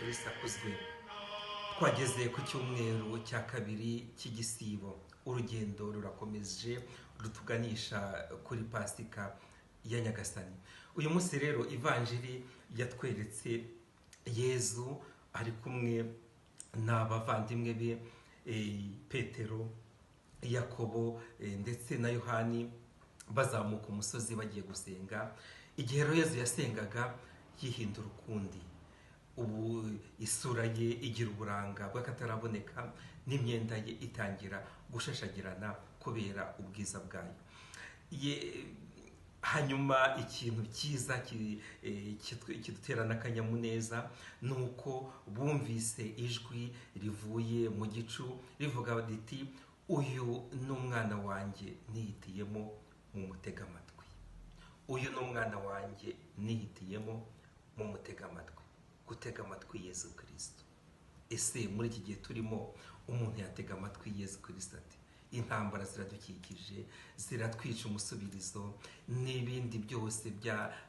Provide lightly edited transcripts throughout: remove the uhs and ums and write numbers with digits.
Kristo akuzwe. Twageze ku cyumweru cya kabiri cy'igisibo. Urugendo rurakomeje rutuganisha kuri Pasika ya Nyagasani. Uyu munsi rero ivanjiri yatweretse Yezu ari kumwe n'abavandimwe be Petero, Yakobo ndetse na Yohani bazamuka umusozi bagiye gusenga. Igihe rero Yezu yasengaga yihindura ukundi. Ubu isura ye igira uburanga bw'akataraboneka n'imyenda ye itangira gushashagirana kubera ubwiza bwayo. Hanyuma ikintu cyiza kiduterana akanyamuneza ni uko bumvise ijwi rivuye mu gicu rivuga riti, uyu ni umwana wanjye nihitiyemo mumutega amatwi. Uyu ni umwana wanjye nihitiyemo mumutega amatwi. Gutega amatwi Yezu Kristo. Ese muri iki gihe turimo umuntu yatega amatwi Yezu Kristo ati? Intambara ziradukikije, ziratwica umusubirizo n'ibindi byose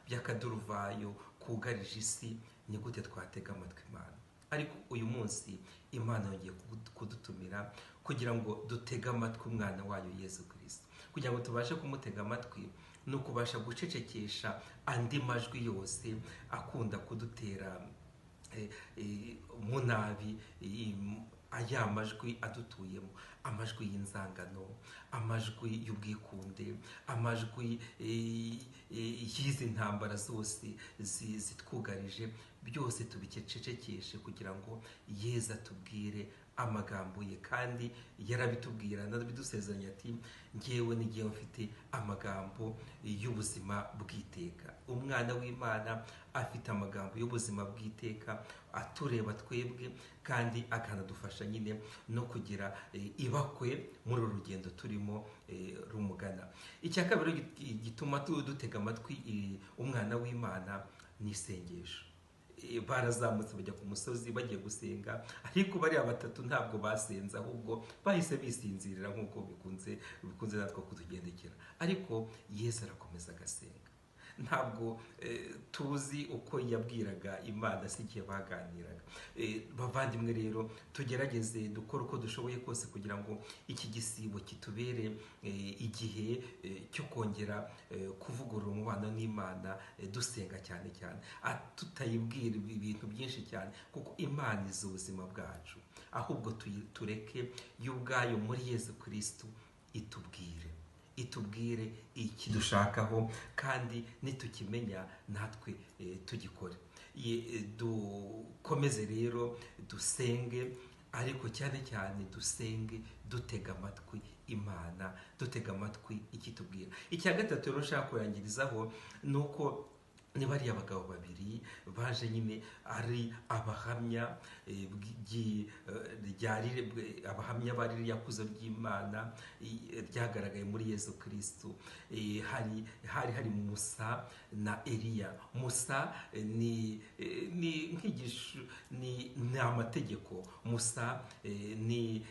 by'akaduruvayo kugarije isi. Ni gute twatega amatwi Imana? Ariko uyu munsi Imana yongeye kudutumira kugira ngo dutege amatwi umwana wayo Yezu Kristo. Kugira ngo tubashe kumutega amatwi ni ukubasha gucecekesha andi majwi yose akunda kudutera munabi, aya majwi adutuyemo, amajwi y'inzangano, amajwi y'ubwikunde, amajwi y'izi ntambara zose zitwugarije. Byose tubicecekeshe kugira ngo Yezu atubwire amagambo ye, kandi yarabitubwira anabidusezeranya ati, ngewe n'igihe mfite amagambo y'ubuzima bw'iteka. Umwana w'Imana afite amagambo y'ubuzima bw'iteka atureba twebwe, kandi akanadufasha nyine no kugira ibakwe muri uru rugendo turimo rumugana. Icya kabiri gituma dutega amatwi umwana w'Imana ni isengesho. Barazamutse bajya ku musozi bagiye gusenga, ariko bariya batatu ntabwo basenze, ahubwo bahise bisinzirira nk'uko bikunze natwe kutugendekera. Ariko Yesu arakomeza agasenga. Ntabwo tuzi uko yabwiraga Imana si igihe baganiraga. Bavandimwe rero, tugerageze dukora uko dushoboye kose kugira ngo iki gisibo kitubere igihe cyo kongera kuvugurura umubano n'Imana, dusenga cyane cyane, tutayibwira ibintu byinshi cyane, kuko Imana izi ubuzima bwacu. Ahubwo tureke yo ubwayo muri Yezu Kristo itubwire ikidushakaho, kandi nitukimenya natwe tugikore. Dukomeze rero dusenge, ariko cyane cyane dusenge dutega amatwi Imana, dutega amatwi ikitubwira. Icya gatatu rero nshaka kurangirizaho ni uko ni bariya abagabo babiri baje nyine ari abahamya abahamya bari ririya kuzo ry'Imana ryagaragaye muri Yezu Kristo. Hari Musa na Eliya. Musa ni nk'igisho, ni amategeko. Musa ni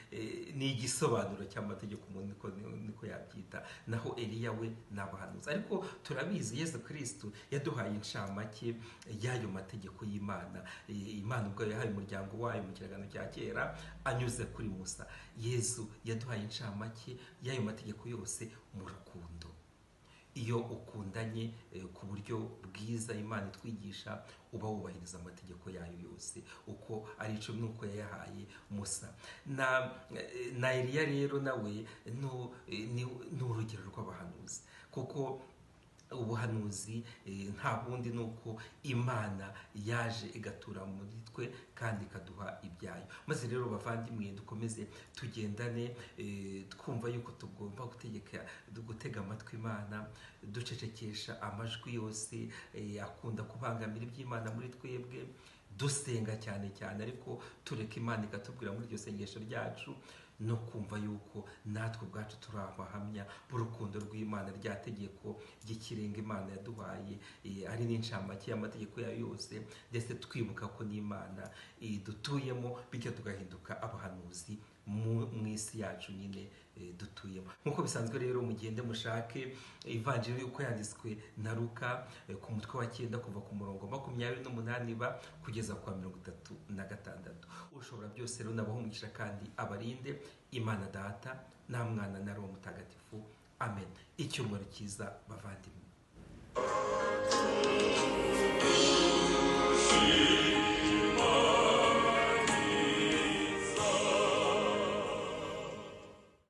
igisobanuro cy'amategeko, niko yabyita. Naho Eliya we ni abahanuzi. Ariko turabizi Yezu Kristo yaduhaye inshamake y'ayo mategeko y'Imana. Imana ubwo yahaye umuryango wayo mu kiragano cya kera anyuze kuri Musa. Yezu yaduhaye inshamake y'ayo mategeko yose mu rukundo. Iyo ukundanye ku buryo bwiza Imana itwigisha, uba wubahiriza amategeko yayo yose uko ari icumi nuko yayahaye Musa. Na Eliya rero nawe ni urugero rw'abahanuzi, kuko ubuhanuzi nta bundi ni uko Imana yaje igatura muri twe kandi ikaduha ibyayo. Maze rero bavandimwe, dukomeze tugendane twumva yuko tugomba gutega amatwi Imana, ducecekesha amajwi yose akunda kubangamira iby'Imana muri twebwe, dusenga cyane cyane, ariko tureka Imana ikatubwira muri iryo sengesho ryacu, no kumva yuko natwe ubwacu turi abahamya b'urukundo rw'Imana, rya tegeko ry'ikirenga Imana yaduhaye, ari n'incamake y'amategeko yayo yose, ndetse twibuka ko n'Imana dutuyemo, bityo tugahinduka abahanuzi mu isi yacu nyine dutuyemo. Nk'uko bisanzwe rero, mugende mushake ivanjiri uko yanditswe na Luka ku mutwe wa 9 kuva ku murongo 28 kugeza ku wa 36. Ushobora byose rero nabaho umugisha kandi abarinde, Imana Data na Mwana na Roho Mutagatifu. Amen. Icyumweru cyiza bavandimwe.